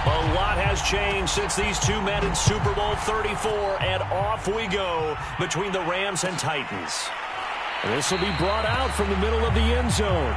A lot has changed since these two met in Super Bowl 34, and off we go between the Rams and Titans. This will be brought out from the middle of the end zone.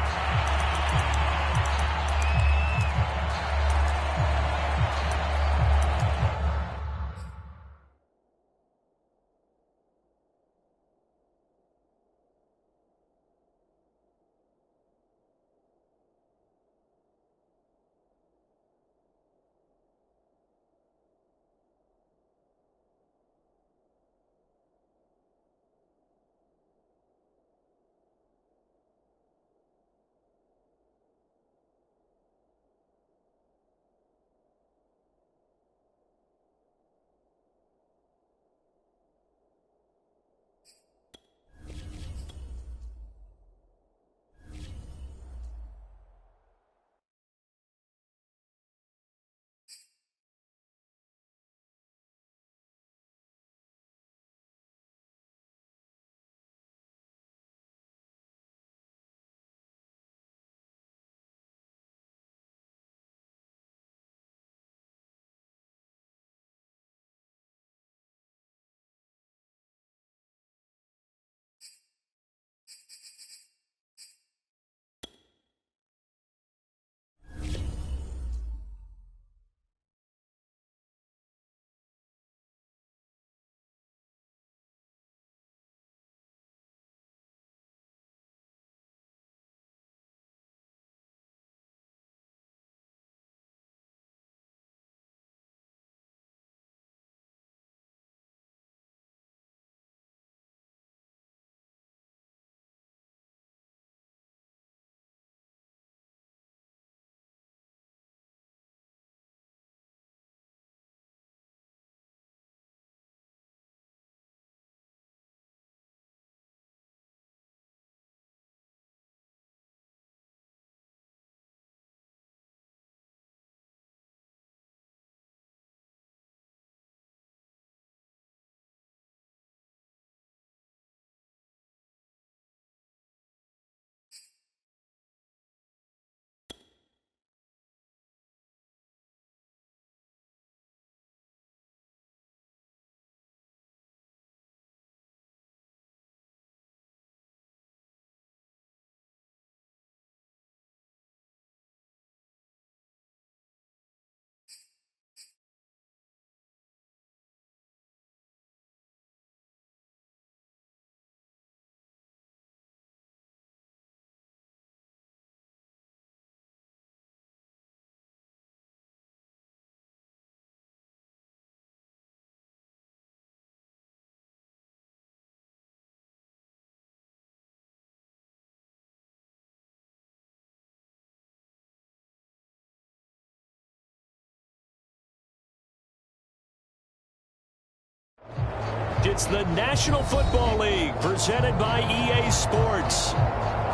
It's the National Football League presented by EA Sports.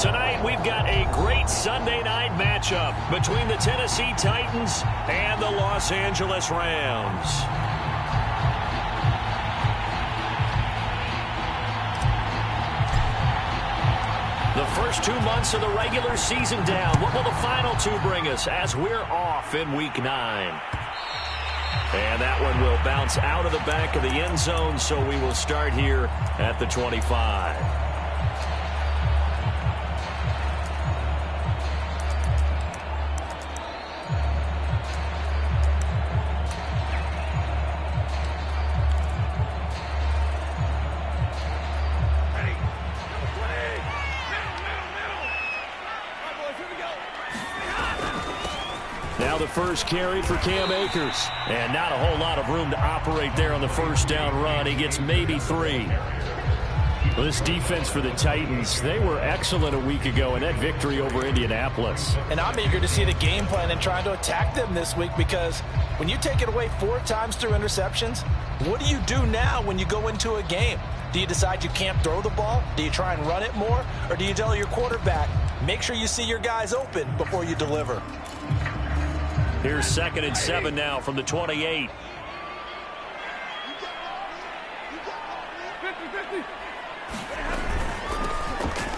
Tonight we've got a great Sunday night matchup between the Tennessee Titans and the Los Angeles Rams. The first 2 months of the regular season down. What will the final two bring us as we're off in Week 9? And that one will bounce out of the back of the end zone, so we will start here at the 25. Now the first carry for Cam Akers. And not a whole lot of room to operate there on the first down run. He gets maybe 3. Well, this defense for the Titans, they were excellent a week ago in that victory over Indianapolis. And I'm eager to see the game plan and trying to attack them this week, because when you take it away 4 times through interceptions, what do you do now when you go into a game? Do you decide you can't throw the ball? Do you try and run it more? Or do you tell your quarterback, make sure you see your guys open before you deliver? Here's 2nd and 7 now from the 28.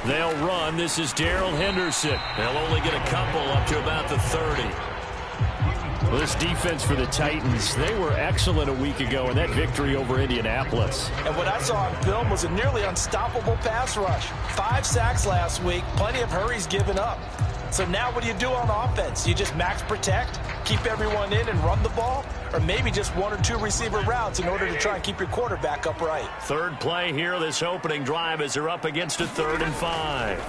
They'll run. This is Darrell Henderson. They'll only get a couple up to about the 30. Well, this defense for the Titans, they were excellent a week ago in that victory over Indianapolis. And what I saw on film was a nearly unstoppable pass rush. 5 sacks last week, plenty of hurries given up. So now what do you do on offense? You just max protect, keep everyone in and run the ball? Or maybe just 1 or 2 receiver routes in order to try and keep your quarterback upright? Third play here, this opening drive as they're up against a 3rd and 5.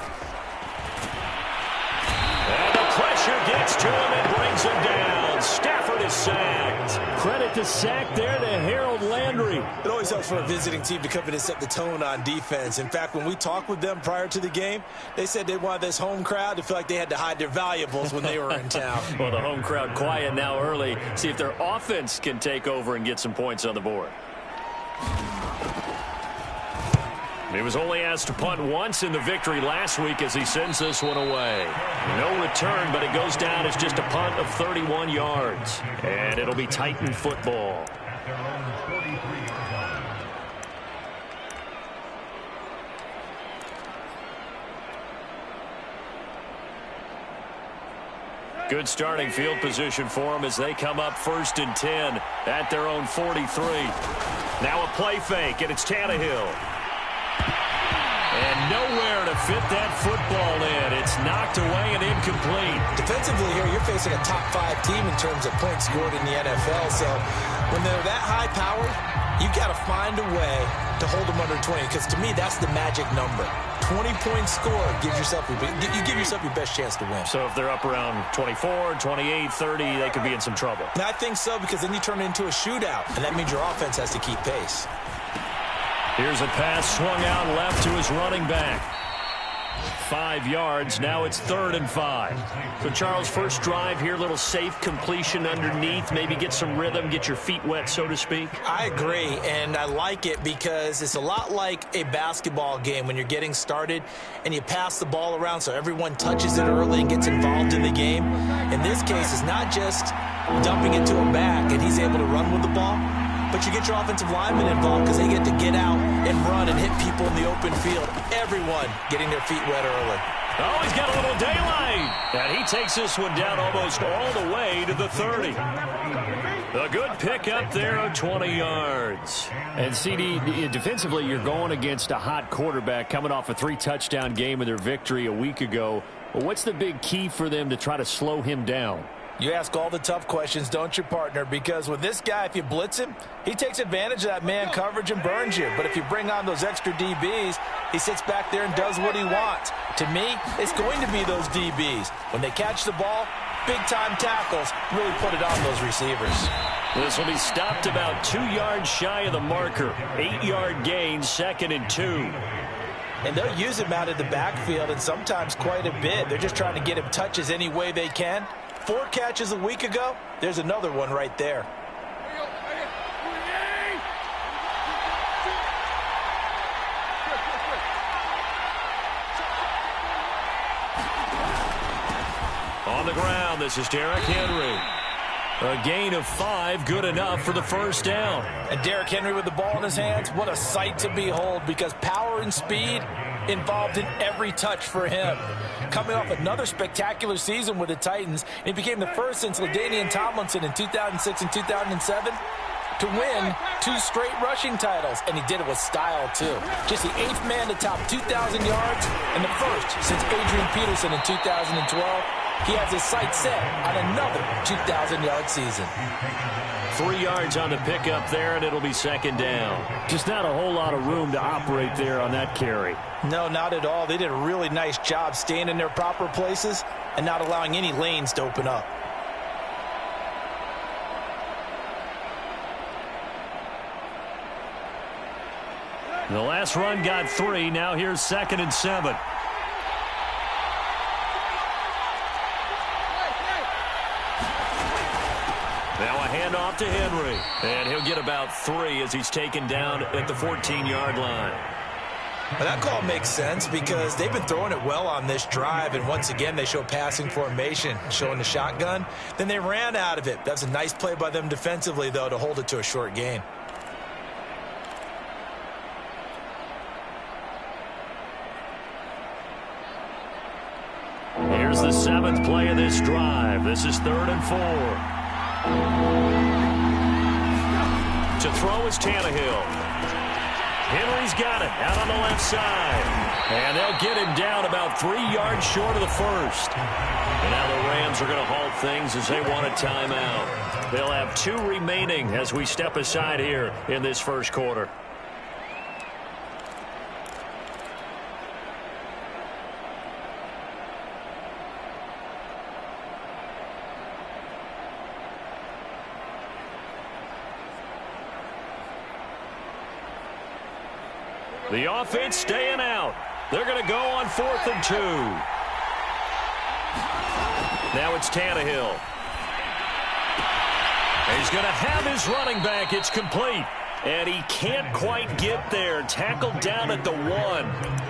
And the pressure gets to him and brings him down. Stafford is sacked. Credit the sack there to Harold Landry. It always helps for a visiting team to come in and set the tone on defense. In fact, when we talked with them prior to the game, they said they wanted this home crowd to feel like they had to hide their valuables when they were in town. Well, the home crowd quiet now early. See if their offense can take over and get some points on the board. He was only asked to punt once in the victory last week as he sends this one away. No return, but it goes down as just a punt of 31 yards. And it'll be Titan football. Good starting field position for them as they come up 1st and 10 at their own 43. Now a play fake, and it's Tannehill. And nowhere to fit that football in. It's knocked away and incomplete. Defensively here, you're facing a top 5 team in terms of points scored in the NFL. So when they're that high powered, you've got to find a way to hold them under 20. Because to me, that's the magic number. 20 points scored gives yourself you give yourself your best chance to win. So if they're up around 24, 28, 30, they could be in some trouble. And I think so, because then you turn it into a shootout. And that means your offense has to keep pace. Here's a pass swung out left to his running back. 5 yards. Now it's 3rd and 5. So, Charles, first drive here, little safe completion underneath. Maybe get some rhythm, get your feet wet, so to speak. I agree, and I like it because it's a lot like a basketball game when you're getting started and you pass the ball around so everyone touches it early and gets involved in the game. In this case, it's not just dumping it to him back and he's able to run with the ball, but you get your offensive linemen involved because they get to get out and run and hit people in the open field. Everyone getting their feet wet early. Oh, he's got a little daylight. And he takes this one down almost all the way to the 30. A good pickup there of 20 yards. And, CD, defensively, you're going against a hot quarterback coming off a 3-touchdown game in their victory a week ago. Well, what's the big key for them to try to slow him down? You ask all the tough questions, don't you, partner? Because with this guy, if you blitz him, he takes advantage of that man coverage and burns you. But if you bring on those extra DBs, he sits back there and does what he wants. To me, it's going to be those DBs. When they catch the ball, big-time tackles really put it on those receivers. This will be stopped about 2 yards shy of the marker. 8-yard gain, 2nd and 2. And they'll use him out of the backfield, and sometimes quite a bit. They're just trying to get him touches any way they can. 4 catches a week ago, there's another one right there. On the ground, this is Derrick Henry. A gain of 5, good enough for the first down. And Derrick Henry with the ball in his hands, what a sight to behold, because power and speed involved in every touch for him. Coming off another spectacular season with the Titans, he became the first since LaDainian Tomlinson in 2006 and 2007 to win 2 straight rushing titles, and he did it with style too. Just the 8th man to top 2,000 yards and the first since Adrian Peterson in 2012. He has his sights set on another 2,000-yard season. 3 yards on the pickup there, and it'll be 2nd down. Just not a whole lot of room to operate there on that carry. No, not at all. They did a really nice job staying in their proper places and not allowing any lanes to open up. The last run got 3. Now here's 2nd and 7. Now a handoff to Henry. And he'll get about 3 as he's taken down at the 14-yard line. Well, that call makes sense because they've been throwing it well on this drive, and once again they show passing formation, showing the shotgun. Then they ran out of it. That's a nice play by them defensively, though, to hold it to a short gain. Here's the 7th play of this drive. This is 3rd and 4. To throw is Tannehill. Henry's got it out on the left side. And they'll get him down about 3 yards short of the first. And now the Rams are going to halt things as they want a timeout. They'll have 2 remaining as we step aside here in this first quarter. The offense staying out. They're going to go on 4th and 2. Now it's Tannehill. He's going to have his running back. It's complete. And he can't quite get there. Tackled down at the 1.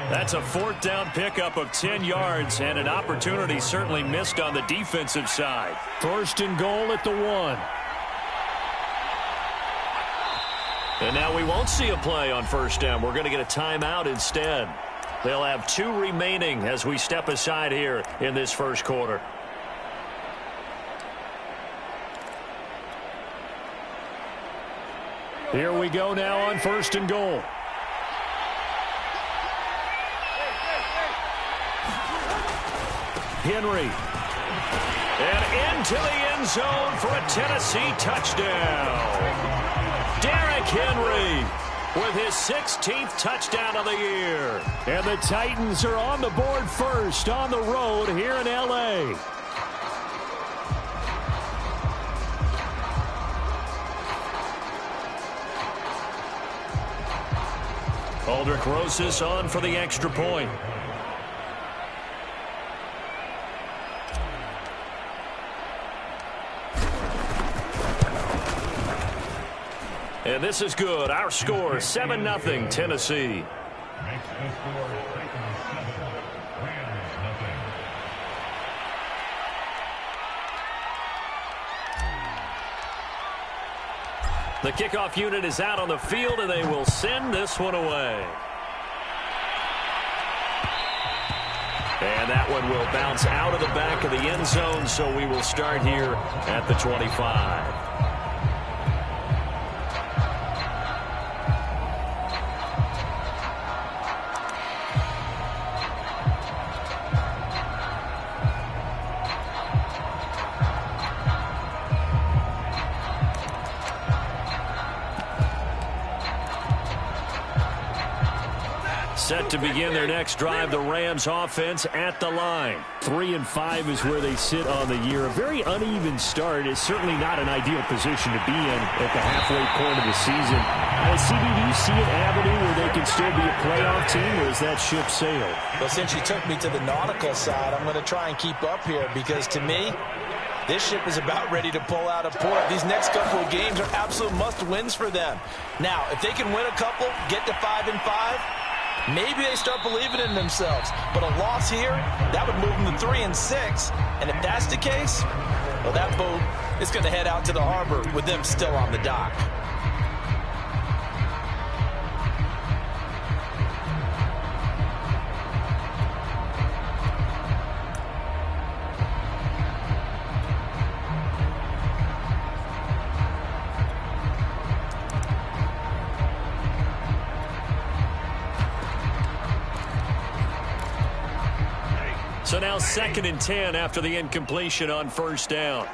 That's a 4th down pickup of 10 yards. And an opportunity certainly missed on the defensive side. 1st and goal at the 1. And now we won't see a play on 1st down. We're going to get a timeout instead. They'll have 2 remaining as we step aside here in this first quarter. Here we go now on 1st and goal. Henry. And into the end zone for a Tennessee touchdown. Derrick Henry with his 16th touchdown of the year. And the Titans are on the board first on the road here in L.A. Aldrich Rosas on for the extra point. And this is good. Our score, 7-0 Tennessee. The kickoff unit is out on the field, and they will send this one away. And that one will bounce out of the back of the end zone, so we will start here at the 25. Set to begin their next drive, the Rams offense at the line. 3-5 is where they sit on the year. A very uneven start is certainly not an ideal position to be in at the halfway point of the season. CD, do you see an avenue where they can still be a playoff team, or is that ship sailed? Well, since you took me to the nautical side, I'm going to try and keep up here because to me, this ship is about ready to pull out of port. These next couple of games are absolute must-wins for them. Now, if they can win a couple, get to 5-5, maybe they start believing in themselves. But a loss here, that would move them to 3-6. And if that's the case, well, that boat is going to head out to the harbor with them still on the dock. So now 2nd and 10 after the incompletion on 1st down.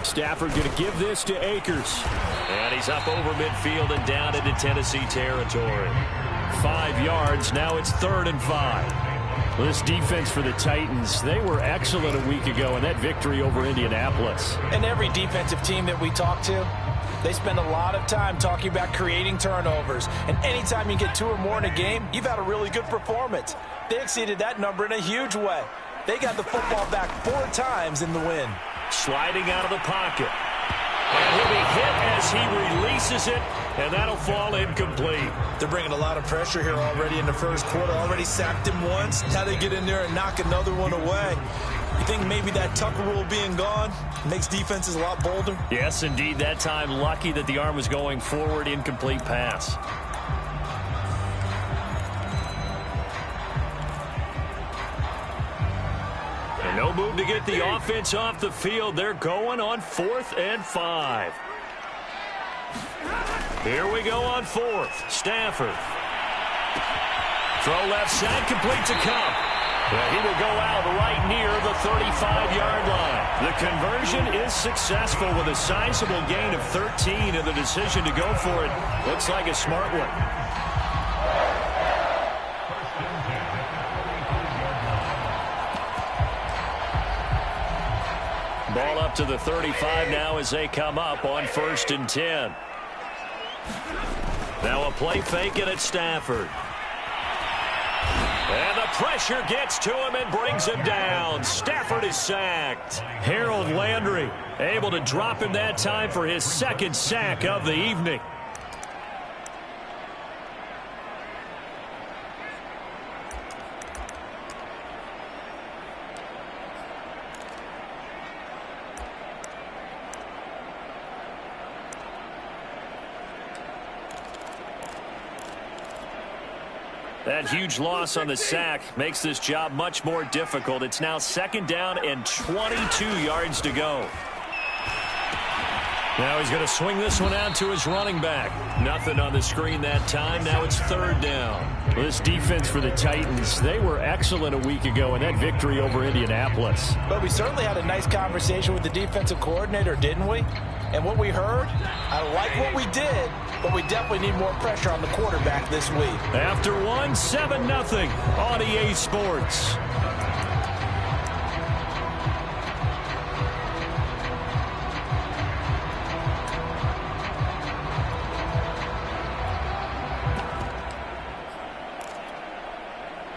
Stafford going to give this to Akers. And he's up over midfield and down into Tennessee territory. 5 yards. Now it's 3rd and 5. Well, this defense for the Titans, they were excellent a week ago in that victory over Indianapolis. And every defensive team that we talk to, they spend a lot of time talking about creating turnovers. And anytime you get 2 or more in a game, you've had a really good performance. They exceeded that number in a huge way. They got the football back 4 times in the win. Sliding out of the pocket. And he'll be hit as he releases it, and that'll fall incomplete. They're bringing a lot of pressure here already in the first quarter. Already sacked him once. Now they get in there and knock another one away. You think maybe that Tucker rule being gone makes defenses a lot bolder? Yes, indeed. That time, lucky that the arm was going forward, incomplete pass. And No move to get the offense off the field. They're going on 4th and 5. Here we go on 4th. Stafford. Throw left side, complete to Cup. He will go out right near the 35-yard line. The conversion is successful with a sizable gain of 13, and the decision to go for it looks like a smart one. Ball up to the 35 now as they come up on 1st and 10. Now a play fake it at Stafford. And the pressure gets to him and brings him down. Stafford is sacked. Harold Landry able to drop him that time for his 2nd sack of the evening. That huge loss on the sack makes this job much more difficult. It's now 2nd down and 22 yards to go. Now he's going to swing this one out to his running back. Nothing on the screen that time. Now it's 3rd down. This defense for the Titans, they were excellent a week ago in that victory over Indianapolis. But we certainly had a nice conversation with the defensive coordinator, didn't we? And what we heard, I like what we did, but we definitely need more pressure on the quarterback this week. After 7-0 on EA Sports.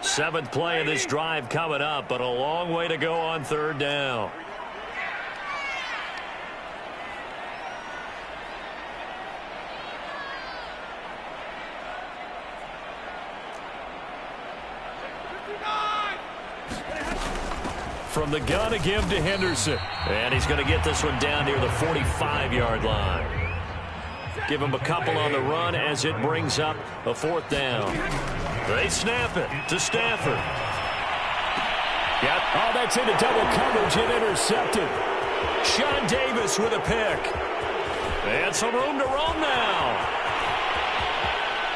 Seventh play of this drive coming up, but a long way to go on 3rd down. From the gun again to Henderson. And he's going to get this one down near the 45-yard line. Give him a couple on the run as it brings up a 4th down. They snap it to Stafford. Yep. Oh, that's into double coverage and intercepted. Sean Davis with a pick. And some room to roam now.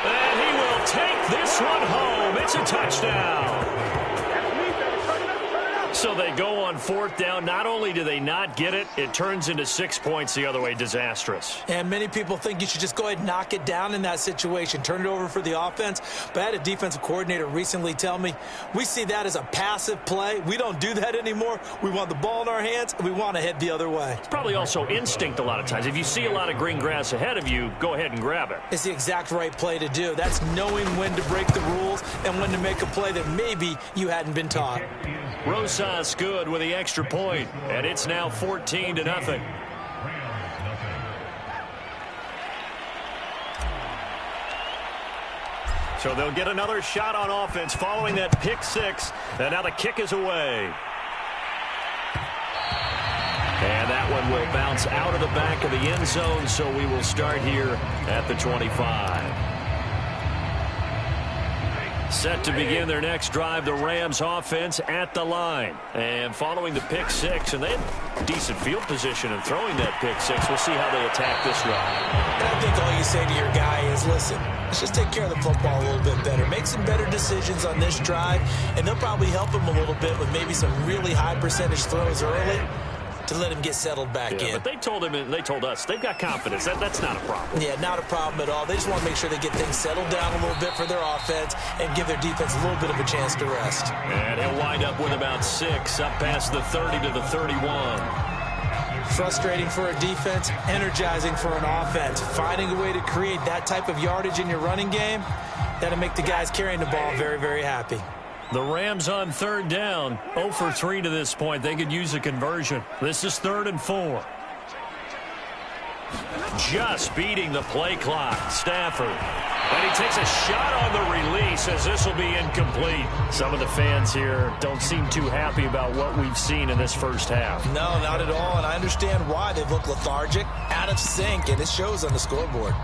And he will take this one home. It's a touchdown. So they go on 4th down. Not only do they not get it, it turns into 6 points the other way. Disastrous. And many people think you should just go ahead and knock it down in that situation. Turn it over for the offense. But I had a defensive coordinator recently tell me, we see that as a passive play. We don't do that anymore. We want the ball in our hands, and we want to head the other way. It's probably also instinct a lot of times. If you see a lot of green grass ahead of you, go ahead and grab it. It's the exact right play to do. That's knowing when to break the rules and when to make a play that maybe you hadn't been taught. Rosas good with the extra point, and it's now 14-0. So they'll get another shot on offense following that pick 6, and now the kick is away. And that one will bounce out of the back of the end zone, so we will start here at the 25. Set to begin their next drive, the Rams offense at the line. And following the pick 6, and they had decent field position in throwing that pick 6. We'll see how they attack this drive. And I think all you say to your guy is, listen, let's just take care of the football a little bit better. Make some better decisions on this drive, and they'll probably help him a little bit with maybe some really high percentage throws early to let him get settled back in. But they told him, and they told us, they've got confidence. That's not a problem. Yeah, not a problem at all. They just want to make sure they get things settled down a little bit for their offense and give their defense a little bit of a chance to rest. And he'll wind up with about 6 up past the 30 to the 31. Frustrating for a defense, energizing for an offense. Finding a way to create that type of yardage in your running game, that'll make the guys carrying the ball very, very happy. The Rams on 3rd down, 0 for 3 to this point. They could use a conversion. This is 3rd and 4. Just beating the play clock. Stafford. And he takes a shot on the release as this will be incomplete. Some of the fans here don't seem too happy about what we've seen in this first half. No, not at all, and I understand why. They've looked lethargic, out of sync, and it shows on the scoreboard.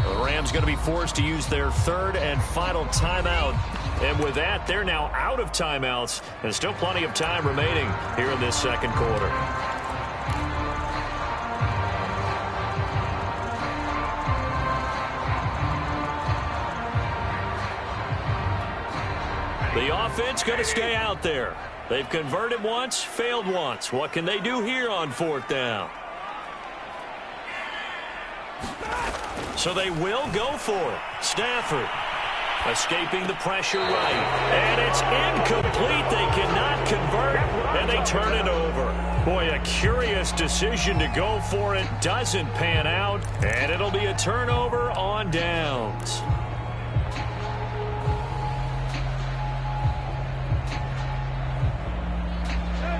The Rams going to be forced to use their 3rd and final timeout And with that, they're now out of timeouts. And still plenty of time remaining here in this second quarter. The offense going to stay out there. They've converted once, failed once. What can they do here on fourth down? So they will go for it. Stafford escaping the pressure right. And it's incomplete. They cannot convert, and they turn it over. Boy, a curious decision to go for it. Doesn't pan out, and it'll be a turnover on downs.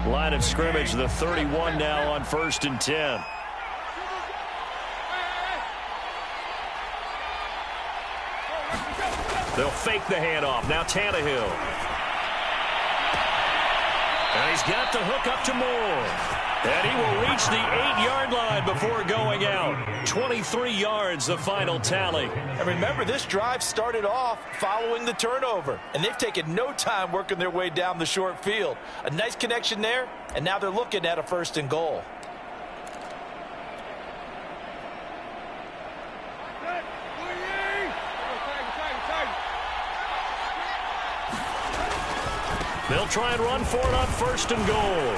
Line of scrimmage, the 31 now on 1st and 10. They'll fake the handoff. Now Tannehill. And he's got the hook up to Moore. And he will reach the 8-yard line before going out. 23 yards, the final tally. And remember, this drive started off following the turnover. And they've taken no time working their way down the short field. A nice connection there, and now they're looking at a 1st and goal. They'll try and run for it on 1st and goal.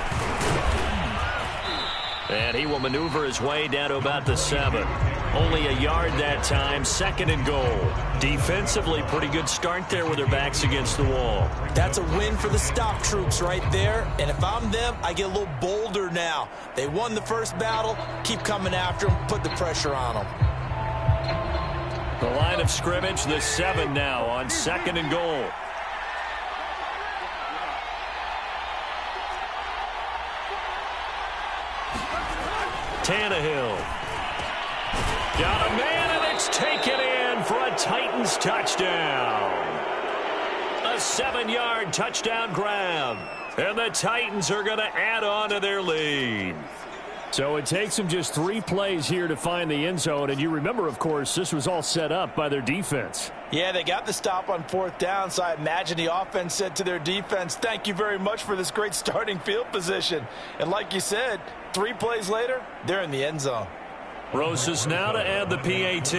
And he will maneuver his way down to about the 7. Only a yard that time, 2nd and goal. Defensively, pretty good start there with their backs against the wall. That's a win for the stop troops right there. And if I'm them, I get a little bolder now. They won the first battle. Keep coming after them. Put the pressure on them. The line of scrimmage, the 7 now on 2nd and goal. Tannehill. Got a man, and it's taken in for a Titans touchdown. A 7-yard touchdown grab. And the Titans are going to add on to their lead. So it takes them just 3 plays here to find the end zone. And you remember, of course, this was all set up by their defense. Yeah, they got the stop on 4th down, so I imagine the offense said to their defense, thank you very much for this great starting field position. And like you said, 3 plays later, they're in the end zone. Rosas now to add the PAT.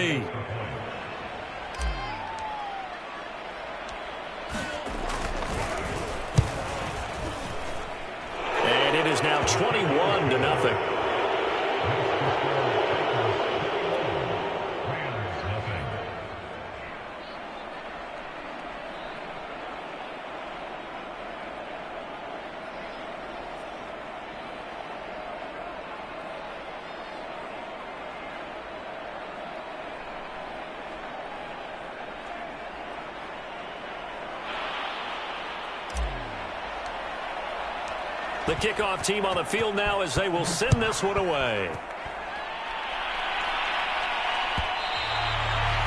And it is now 21-0. The kickoff team on the field now as they will send this one away.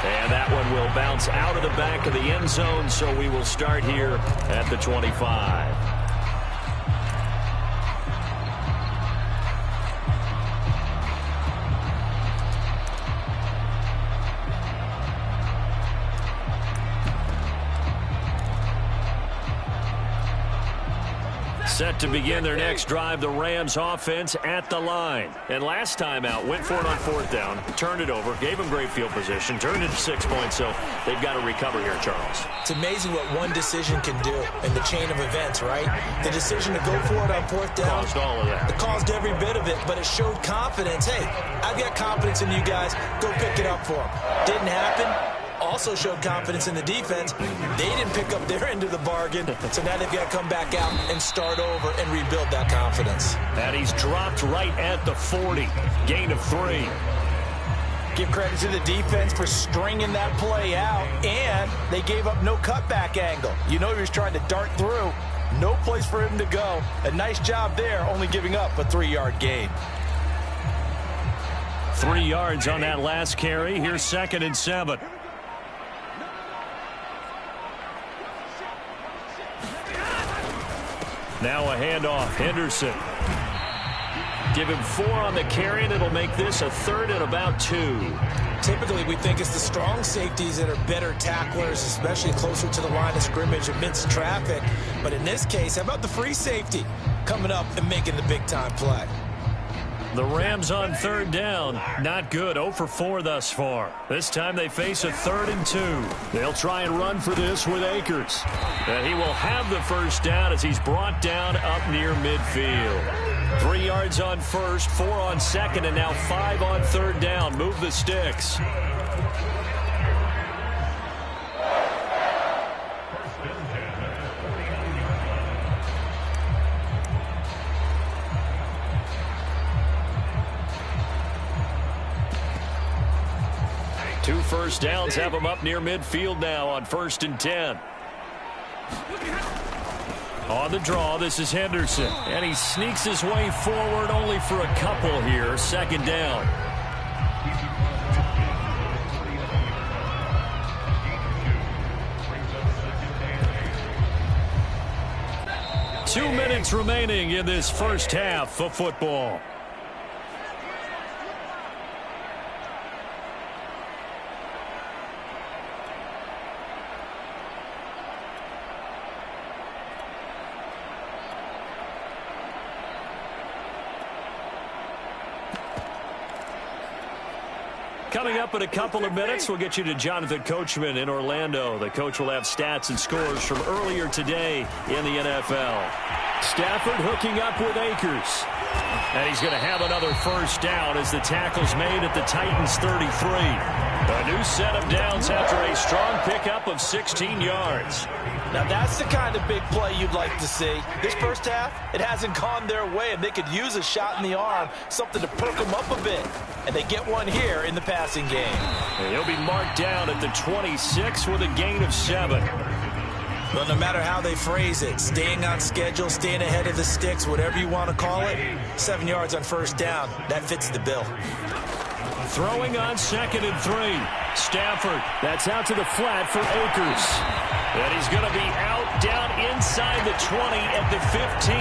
And that one will bounce out of the back of the end zone, so we will start here at the 25. Set to begin their next drive, the Rams offense at the line. And last time out, went for it on 4th down, turned it over, gave them great field position, turned it 6 points, so they've got to recover here, Charles. It's amazing what one decision can do in the chain of events, right? The decision to go for it on 4th down. Caused all of that. It caused every bit of it, but it showed confidence. Hey, I've got confidence in you guys. Go pick it up for them. Didn't happen. Also showed confidence in the defense. They didn't pick up their end of the bargain, so now they've got to come back out and start over and rebuild that confidence. And he's dropped right at the 40. Gain of 3. Give credit to the defense for stringing that play out, and they gave up no cutback angle. You know he was trying to dart through. No place for him to go. A nice job there, only giving up a 3-yard gain. 3 yards on that last carry. Here's 2nd and 7. Now a handoff. Henderson. Give him 4 on the carry, and it'll make this a 3rd and about 2. Typically, we think it's the strong safeties that are better tacklers, especially closer to the line of scrimmage amidst traffic. But in this case, how about the free safety coming up and making the big-time play? The Rams on third down. Not good. 0 for 4 thus far. This time they face a 3rd and 2. They'll try and run for this with Akers. And he will have the first down as he's brought down up near midfield. 3 yards on first, 4 on second, and now 5 on third down. Move the sticks. Two first downs have him up near midfield now on 1st and 10. On the draw, this is Henderson. And he sneaks his way forward only for a couple here. 2nd down. Two minutes remaining in this first half of football. Coming up in a couple of minutes, we'll get you to Jonathan Coachman in Orlando. The coach will have stats and scores from earlier today in the NFL. Stafford hooking up with Akers. And he's going to have another first down as the tackle's made at the Titans' 33. A new set of downs after a strong pickup of 16 yards. Now that's the kind of big play you'd like to see. This first half, it hasn't gone their way, and they could use a shot in the arm, something to perk them up a bit. And they get one here in the passing game. And he'll be marked down at the 26 with a gain of 7. Well, no matter how they phrase it, staying on schedule, staying ahead of the sticks, whatever you want to call it, 7 yards on first down, that fits the bill. Throwing on 2nd and 3. Stafford, that's out to the flat for Akers. And he's going to be out down inside the 20 at the 15.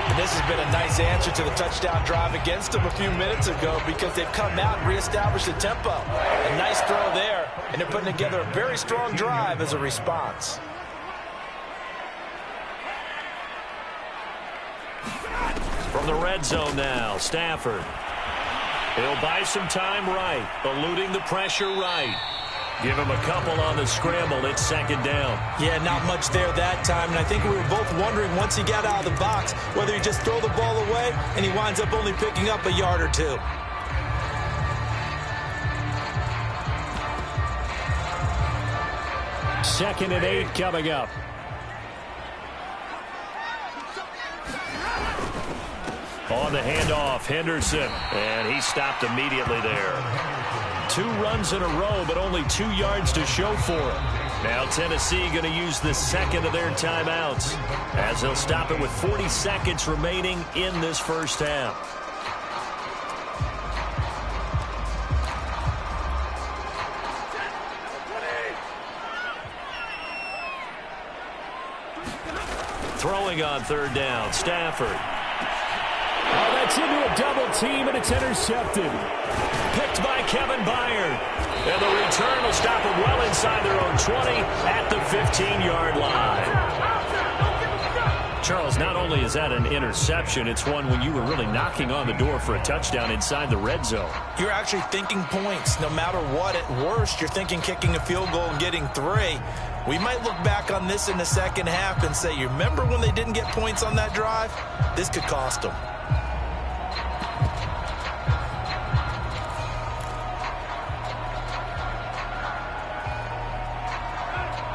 And this has been a nice answer to the touchdown drive against them a few minutes ago because they've come out and reestablished the tempo. A nice throw there, and they're putting together a very strong drive as a response. From the red zone now, Stafford. He'll buy some time right, eluding the pressure right. Give him a couple on the scramble. It's 2nd down. Yeah, not much there that time. And I think we were both wondering once he got out of the box whether he just throw the ball away and he winds up only picking up a yard or 2. 2nd and 8 coming up. On the handoff, Henderson. And he stopped immediately there. 2 runs in a row, but only 2 yards to show for it. Now Tennessee going to use the 2nd of their timeouts as they'll stop it with 40 seconds remaining in this first half. Throwing on 3rd down, Stafford. Oh, that's into a double team, and it's intercepted. Picked by Kevin Byard. And the return will stop them well inside their own 20 at the 15-yard line. Charles, not only is that an interception, it's one when you were really knocking on the door for a touchdown inside the red zone. You're actually thinking points. No matter what, at worst, you're thinking kicking a field goal and getting 3. We might look back on this in the second half and say, you remember when they didn't get points on that drive? This could cost them.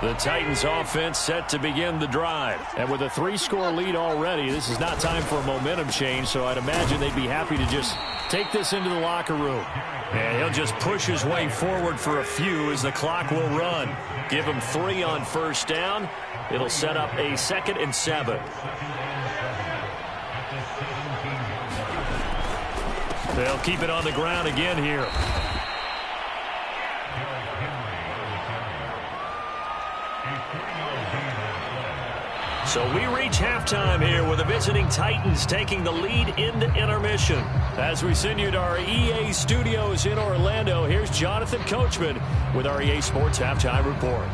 The Titans offense set to begin the drive. And with a 3-score lead already, this is not time for a momentum change, so I'd imagine they'd be happy to just take this into the locker room. And he'll just push his way forward for a few as the clock will run. Give him 3 on first down. It'll set up a 2nd and 7. They'll keep it on the ground again here. So we reach halftime here with the visiting Titans taking the lead into intermission. As we send you to our EA studios in Orlando, here's Jonathan Coachman with our EA Sports Halftime Report.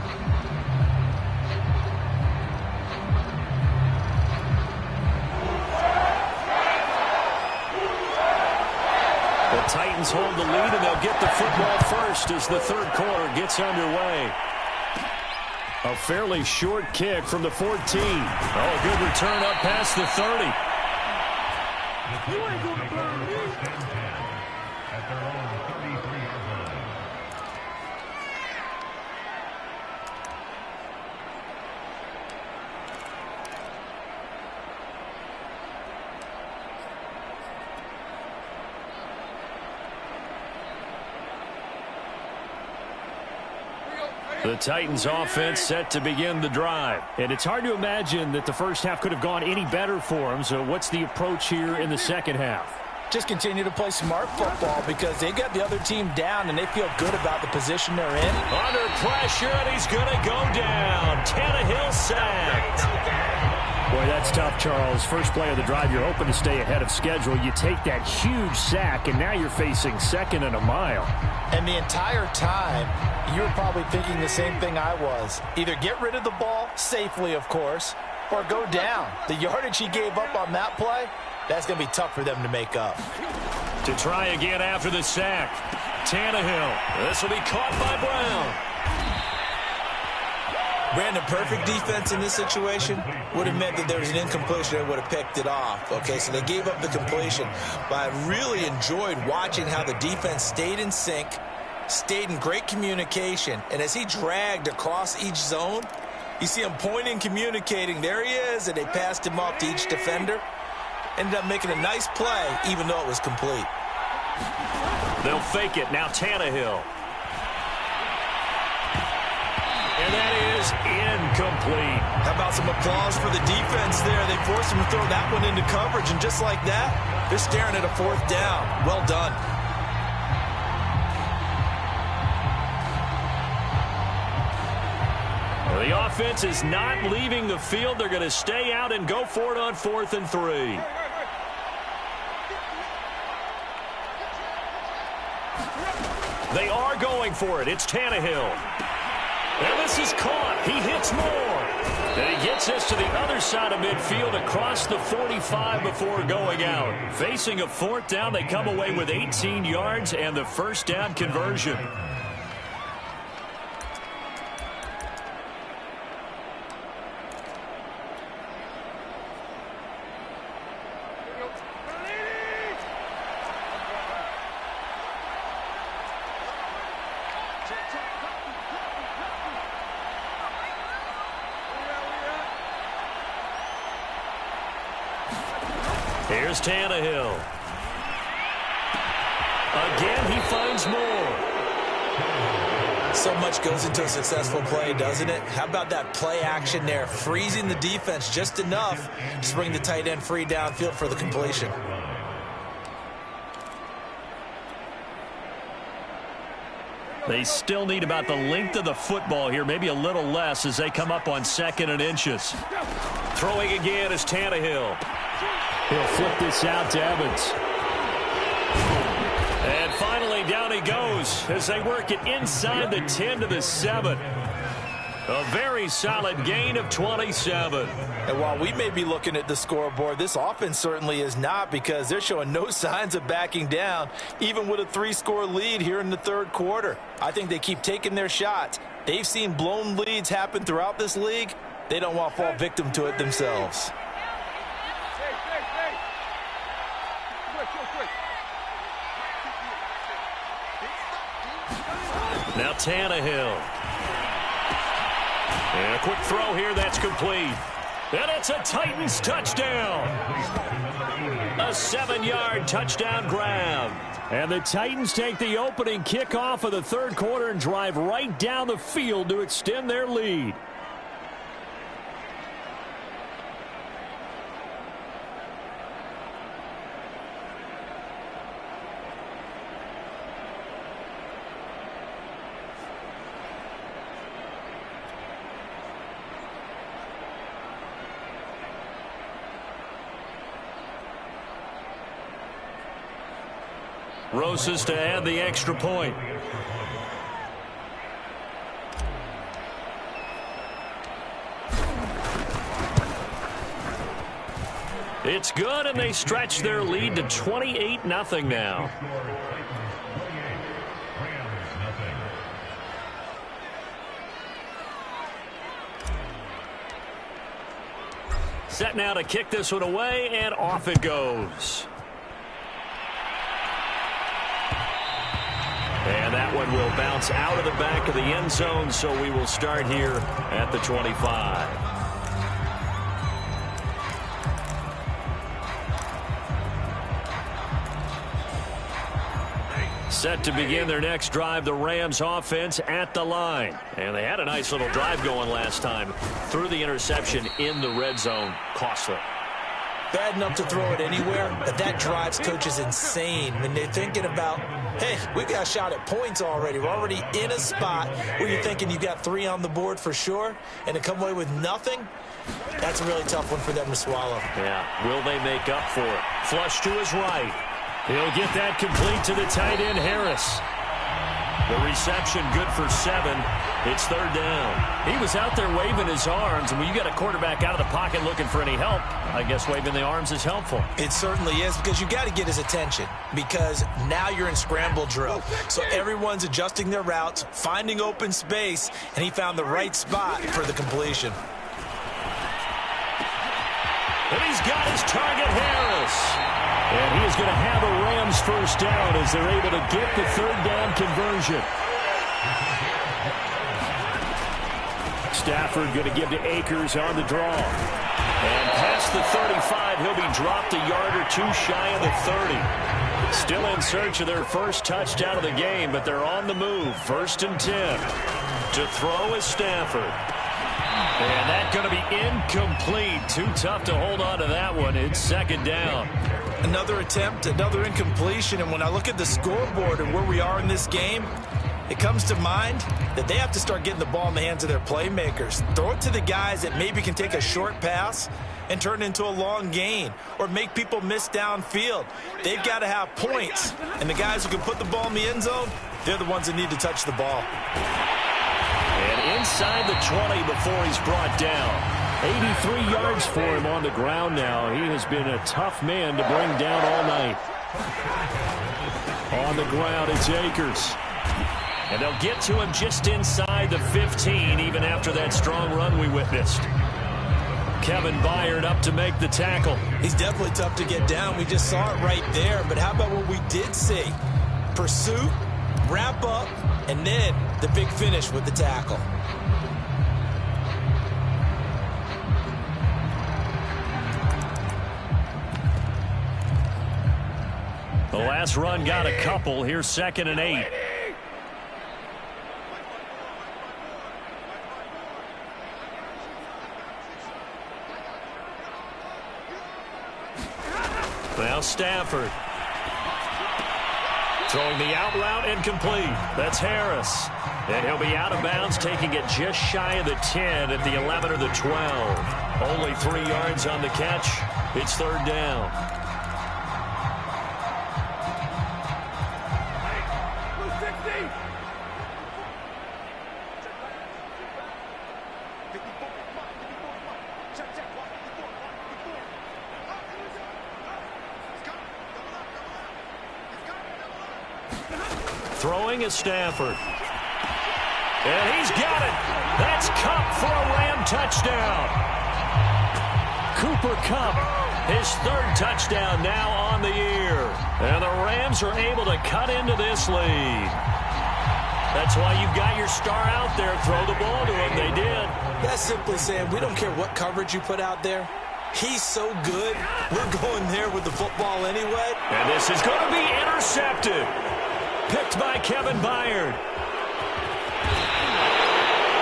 The Titans hold the lead, and they'll get the football first as the third quarter gets underway. A fairly short kick from the 14. Oh, a good return up past the 30. You ain't gonna burn me. At their own 33-yard line. The Titans offense set to begin the drive. And it's hard to imagine that the first half could have gone any better for them. So what's the approach here in the second half? Just continue to play smart football because they got the other team down and they feel good about the position they're in. Under pressure, and he's going to go down. Tannehill sacked. Boy, that's tough, Charles. First play of the drive, you're hoping to stay ahead of schedule. You take that huge sack, and now you're facing second and a mile. And the entire time, you were probably thinking the same thing I was. Either get rid of the ball, safely, of course, or go down. The yardage he gave up on that play, that's going to be tough for them to make up. To try again after the sack. Tannehill. This will be caught by Brown. Brandon, perfect defense in this situation would have meant that there was an incompletion and would have picked it off. Okay, so they gave up the completion. But I really enjoyed watching how the defense stayed in sync, stayed in great communication. And as he dragged across each zone, you see him pointing, communicating. There he is, and they passed him off to each defender. Ended up making a nice play, even though it was complete. They'll fake it. Now Tannehill. And that is incomplete. How about some applause for the defense there? They forced him to throw that one into coverage, and just like that, they're staring at a fourth down. Well done. Well, the offense is not leaving the field. They're going to stay out and go for it on 4th and 3. They are going for it. It's Tannehill. And this is caught. He hits more. And he gets this to the other side of midfield across the 45 before going out. Facing a 4th down, they come away with 18 yards and the first down conversion. Here's Tannehill. Again, he finds more. So much goes into a successful play, doesn't it? How about that play action there? Freezing the defense just enough to bring the tight end free downfield for the completion. They still need about the length of the football here, maybe a little less as they come up on 2nd and inches. Throwing again is Tannehill. He'll flip this out to Evans. And finally, down he goes as they work it inside the 10 to the 7. A very solid gain of 27. And while we may be looking at the scoreboard, this offense certainly is not, because they're showing no signs of backing down, even with a 3-score lead here in the third quarter. I think they keep taking their shots. They've seen blown leads happen throughout this league. They don't want to fall victim to it themselves. Now Tannehill. And a quick throw here, that's complete. And it's a Titans touchdown. A 7-yard touchdown grab. And the Titans take the opening kickoff of the third quarter and drive right down the field to extend their lead. Rosas to add the extra point. It's good, and they stretch their lead to 28-0 now. Set now to kick this one away, and off it goes. And that one will bounce out of the back of the end zone, so we will start here at the 25. Set to begin their next drive, the Rams offense at the line. And they had a nice little drive going last time. Threw the interception in the red zone. Costly. Bad enough to throw it anywhere, but that drives coaches insane when they're thinking about, hey, we got a shot at points already. We're already in a spot where you're thinking you got 3 on the board for sure, and to come away with nothing, that's a really tough one for them to swallow. Yeah, will they make up for it? Flush to his right. He'll get that complete to the tight end, Harris. The reception good for 7. It's third down. He was out there waving his arms, and when you got a quarterback out of the pocket looking for any help, I guess waving the arms is helpful. It certainly is, because you got to get his attention, because now you're in scramble drill. So everyone's adjusting their routes, finding open space, and he found the right spot for the completion. And he's got his target, Harris. And he is going to have a Rams first down as they're able to get the third down conversion. Stafford going to give to Akers on the draw. And past the 35, he'll be dropped a yard or two shy of the 30. Still in search of their first touchdown of the game, but they're on the move. 1st and 10. To throw is Stafford. And that's going to be incomplete. Too tough to hold on to that one. It's 2nd down. Another attempt, another incompletion, and when I look at the scoreboard and where we are in this game, it comes to mind that they have to start getting the ball in the hands of their playmakers. Throw it to the guys that maybe can take a short pass and turn it into a long gain or make people miss downfield. They've got to have points, and the guys who can put the ball in the end zone, they're the ones that need to touch the ball. And inside the 20 before he's brought down. 83 yards for him on the ground now. He has been a tough man to bring down all night. On the ground, it's Akers. And they'll get to him just inside the 15, even after that strong run we witnessed. Kevin Byard up to make the tackle. He's definitely tough to get down. We just saw it right there. But how about what we did see? Pursuit, wrap up, and then the big finish with the tackle. The last run got a couple. Here's 2nd and 8. Now Stafford. Throwing the out route incomplete. That's Harris. And he'll be out of bounds, taking it just shy of the 10 at the 11 or the 12. Only 3 yards on the catch. It's 3rd down. Throwing is Stafford. And he's got it. That's Kupp for a Ram touchdown. Cooper Kupp, his 3rd touchdown now on the year. And the Rams are able to cut into this lead. That's why you've got your star out there. Throw the ball to him. They did. That's simply saying we don't care what coverage you put out there. He's so good. We're going there with the football anyway. And this is going to be intercepted. Picked by Kevin Byard.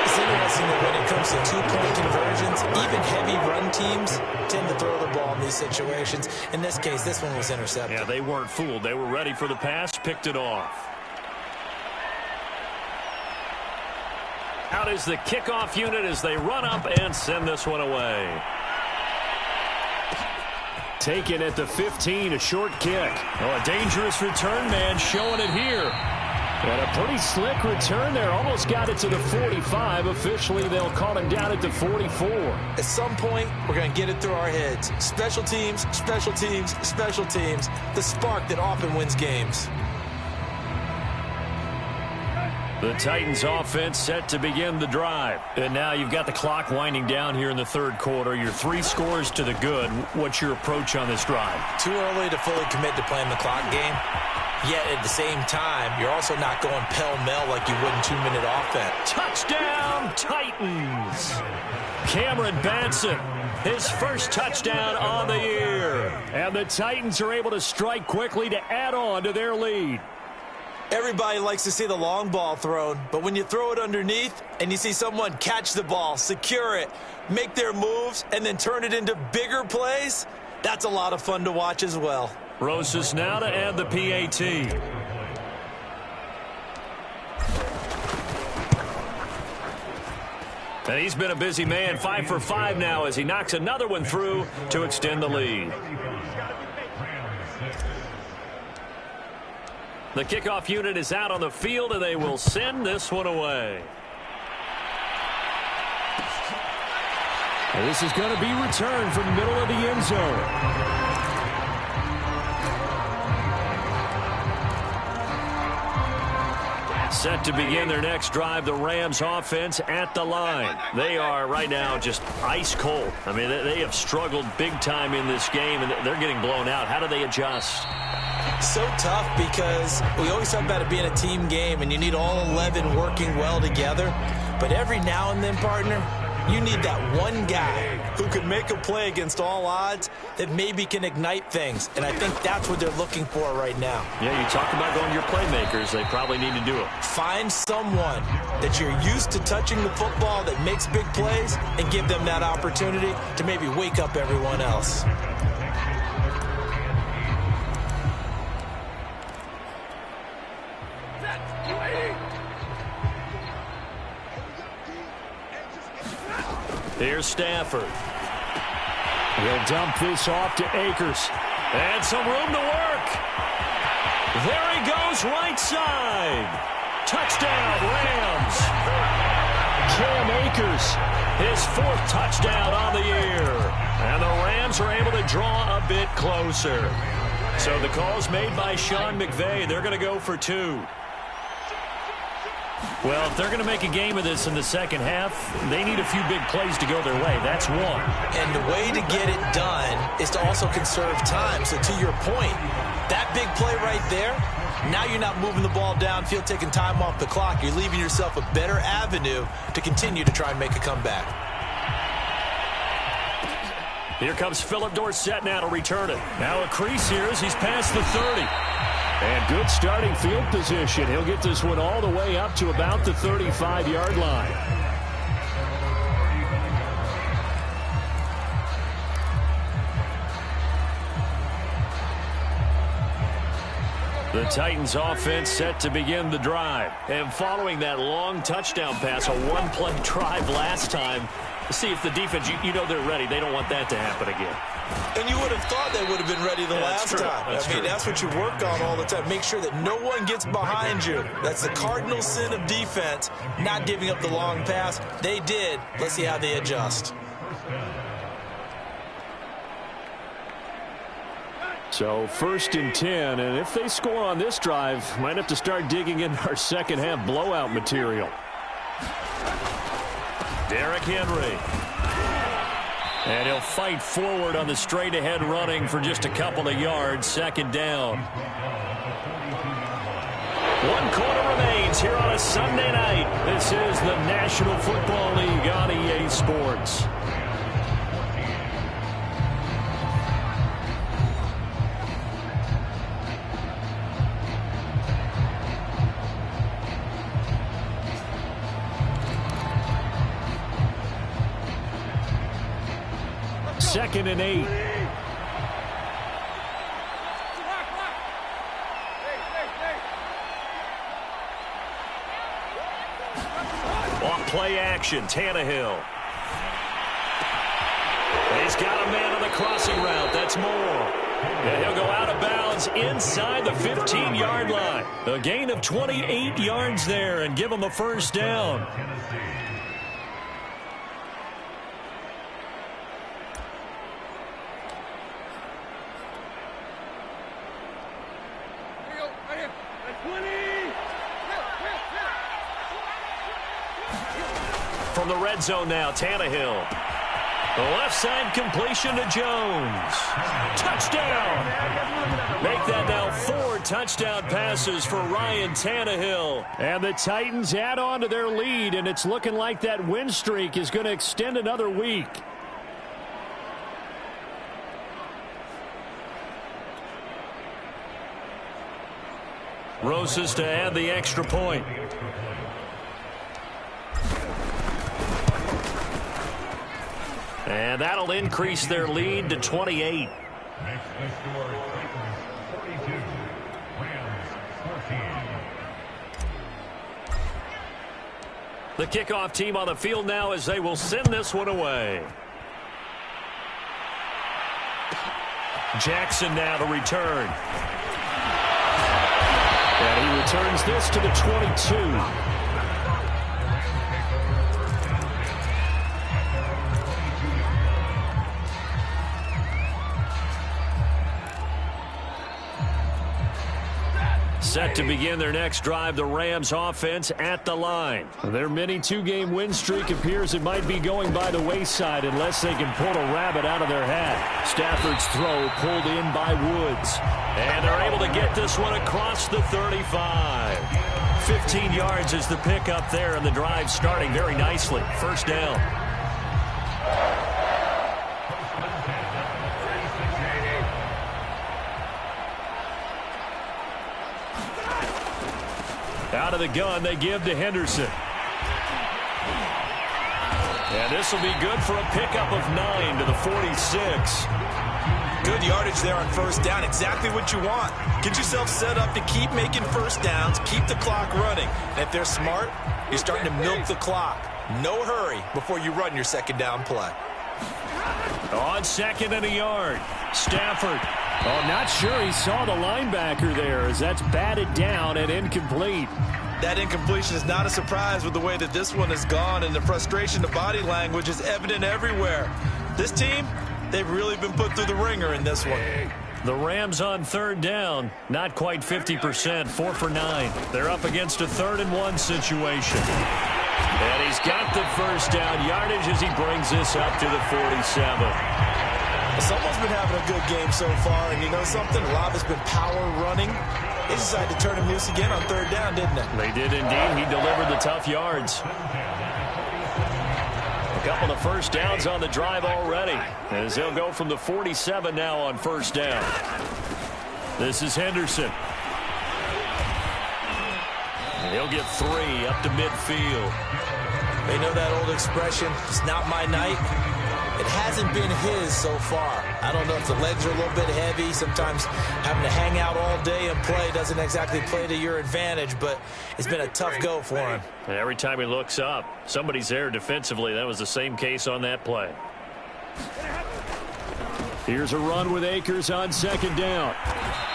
It's interesting that when it comes to two-point conversions, even heavy run teams tend to throw the ball in these situations. In this case, this one was intercepted. Yeah, they weren't fooled. They were ready for the pass, picked it off. Out is the kickoff unit as they run up and send this one away. taken at the 15, a short kick. Oh, a dangerous return man showing it here. And a pretty slick return there. Almost got it to the 45. Officially, they'll call him down at the 44. At some point, we're going to get it through our heads. Special teams, special teams, special teams. The spark that often wins games. The Titans offense set to begin the drive. And now you've got the clock winding down here in the third quarter. Your 3 scores to the good. What's your approach on this drive? Too early to fully commit to playing the clock game. Yet at the same time, you're also not going pell-mell like you would in 2-minute offense. Touchdown, Titans! Cameron Batson, his first touchdown on the year. And the Titans are able to strike quickly to add on to their lead. Everybody likes to see the long ball thrown, but when you throw it underneath and you see someone catch the ball, secure it, make their moves, and then turn it into bigger plays, that's a lot of fun to watch as well. Rosas now to add the PAT. And he's been a busy man, 5 for 5 now as he knocks another one through to extend the lead. The kickoff unit is out on the field, and they will send this one away. And this is going to be returned from the middle of the end zone. Set to begin their next drive, the Rams offense at the line. They are right now just ice cold. I mean, they have struggled big time in this game, and they're getting blown out. How do they adjust? So tough because we always talk about it being a team game, and you need all 11 working well together. But every now and then, partner, you need that one guy who can make a play against all odds that maybe can ignite things. And I think that's what they're looking for right now. Yeah, you talk about going to your playmakers. They probably need to do it. Find someone that you're used to touching the football that makes big plays and give them that opportunity to maybe wake up everyone else. Here's Stafford. He'll dump this off to Akers. And some room to work. There he goes, right side. Touchdown, Rams. Cam Akers, his 4th touchdown on the year. And the Rams are able to draw a bit closer. So the call's made by Sean McVay. They're going to go for 2. Well, if they're going to make a game of this in the second half, they need a few big plays to go their way. That's one. And the way to get it done is to also conserve time. So to your point, that big play right there, now you're not moving the ball downfield, taking time off the clock. You're leaving yourself a better avenue to continue to try and make a comeback. Here comes Philip Dorsett now to return it. Now a crease here as he's past the 30. And good starting field position. He'll get this one all the way up to about the 35-yard line. The Titans offense set to begin the drive. And following that long touchdown pass, a one-play drive last time, see if the defense, you know they're ready. They don't want that to happen again. And you would have thought they would have been ready the last time. That's what you work on all the time. Make sure that no one gets behind you. That's the cardinal sin of defense, not giving up the long pass. They did. Let's see how they adjust. So 1st and 10, and if they score on this drive, might have to start digging in our second half blowout material. Derrick Henry. And he'll fight forward on the straight-ahead running for just a couple of yards. 2nd down. 1 quarter remains here on a Sunday night. This is the National Football League on EA Sports. Second and 8. Off play action, Tannehill. He's got a man on the crossing route. That's more. And he'll go out of bounds inside the 15-yard line. A gain of 28 yards there and give him a first down. From the red zone now, Tannehill. The left side completion to Jones. Touchdown. Make that now 4 touchdown passes for Ryan Tannehill. And the Titans add on to their lead, and it's looking like that win streak is going to extend another week. Rosas to add the extra point. And that'll increase their lead to 28. Next to score, Titans 42, Rams 14. The kickoff team on the field now as they will send this one away. Jackson now to return. And he returns this to the 22. Set to begin their next drive, the Rams offense at the line. Their mini 2-game win streak appears it might be going by the wayside unless they can pull a rabbit out of their hat. Stafford's throw pulled in by Woods. And they're able to get this one across the 35. 15 yards is the pickup there, and the drive starting very nicely. First down. Out of the gun, they give to Henderson. And this will be good for a pickup of 9 to the 46. Good yardage there on first down. Exactly what you want. Get yourself set up to keep making first downs, keep the clock running. And if they're smart, you're starting to milk the clock. No hurry before you run your second down play. On second and a yard, Stafford. Oh, not sure he saw the linebacker there as that's batted down and incomplete. That incompletion is not a surprise with the way that this one has gone, and the frustration, the body language is evident everywhere. This team, they've really been put through the ringer in this one. The Rams on third down, not quite 50%, 4 for 9. They're up against a 3rd-and-1 situation. And he's got the first down yardage as he brings this up to the 47. Someone's been having a good game so far, and you know something? A lot has been power running. They decided to turn him loose again on third down, didn't they? They did indeed. He delivered the tough yards. A couple of first downs on the drive already, as they'll go from the 47 now on first down. This is Henderson. And he'll get 3 up to midfield. They know that old expression, it's not my night. It hasn't been his so far. I don't know if the legs are a little bit heavy. Sometimes having to hang out all day and play doesn't exactly play to your advantage, but it's been a tough go for him. And every time he looks up, somebody's there defensively. That was the same case on that play. Here's a run with Akers on second down.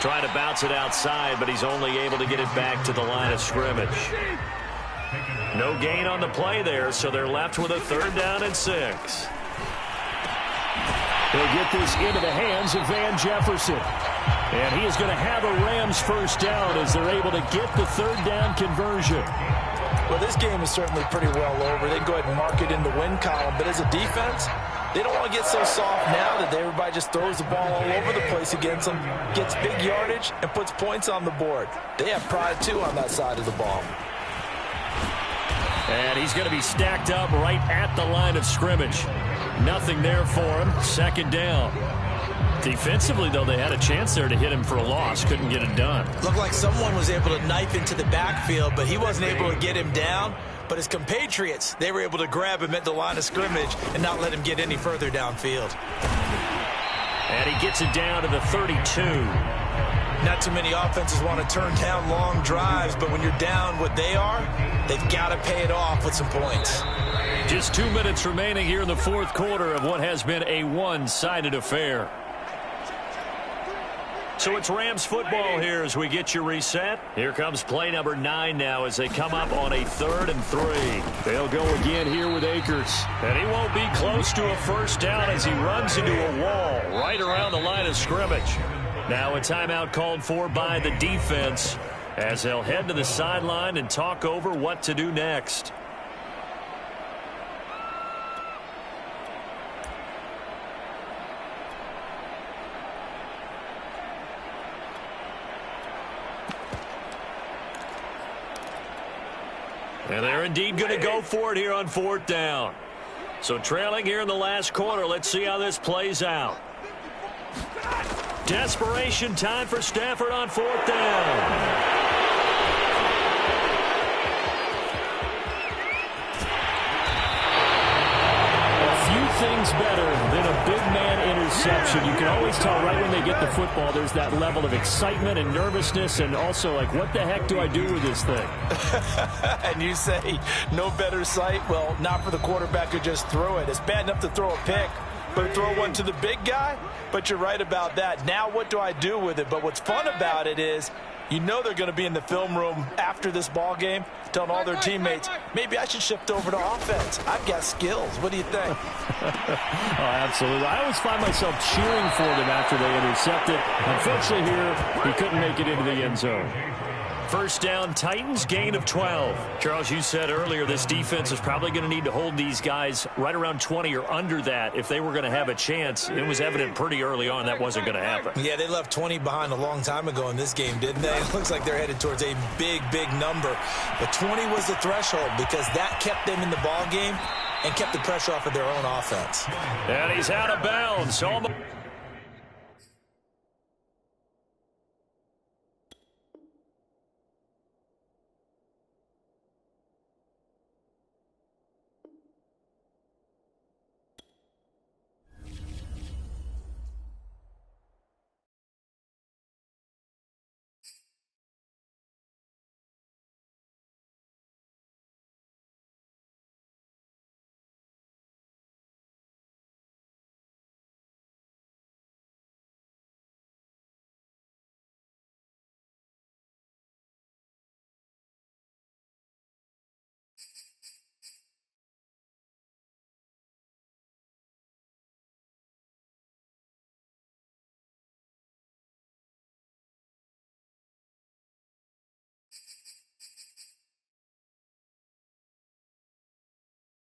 Trying to bounce it outside, but he's only able to get it back to the line of scrimmage. No gain on the play there, so they're left with a 3rd down and 6. They'll get this into the hands of Van Jefferson. And he is going to have a Rams first down as they're able to get the 3rd down conversion. Well, this game is certainly pretty well over. They can go ahead and mark it in the win column. But as a defense, they don't want to get so soft now that everybody just throws the ball all over the place against them, gets big yardage, and puts points on the board. They have pride, too, on that side of the ball. And he's going to be stacked up right at the line of scrimmage. Nothing there for him. Second down. Defensively, though, they had a chance there to hit him for a loss. Couldn't get it done. Looked like someone was able to knife into the backfield, but he wasn't able to get him down. But his compatriots, they were able to grab him at the line of scrimmage and not let him get any further downfield. And he gets it down to the 32. Not too many offenses want to turn down long drives, but when you're down what they are, they've got to pay it off with some points. Just 2 minutes remaining here in the fourth quarter of what has been a one-sided affair. So it's Rams football here as we get you reset. Here comes play number 9 now as they come up on a 3rd and 3. They'll go again here with Akers. And he won't be close to a first down as he runs into a wall right around the line of scrimmage. Now a timeout called for by the defense as they'll head to the sideline and talk over what to do next. And they're indeed going to go for it here on 4th down. So trailing here in the last quarter, let's see how this plays out. Desperation time for Stafford on 4th down. Things better than a big man interception. You can always tell right when they get the football there's that level of excitement and nervousness and also like, what the heck do I do with this thing? And you say no better sight? Well, not for the quarterback to just throw it. It's bad enough to throw a pick, but throw one to the big guy? But you're right about that. Now what do I do with it? But what's fun about it is you know they're going to be in the film room after this ball game telling all their teammates, maybe I should shift over to offense. I've got skills. What do you think? Oh, absolutely. I always find myself cheering for them after they intercept it. Unfortunately here, he couldn't make it into the end zone. First down, Titans, gain of 12. Charles, you said earlier this defense is probably going to need to hold these guys right around 20 or under that if they were going to have a chance. It was evident pretty early on that wasn't going to happen. Yeah, they left 20 behind a long time ago in this game, didn't they? It looks like they're headed towards a big, big number. But 20 was the threshold because that kept them in the ball game and kept the pressure off of their own offense. And he's out of bounds.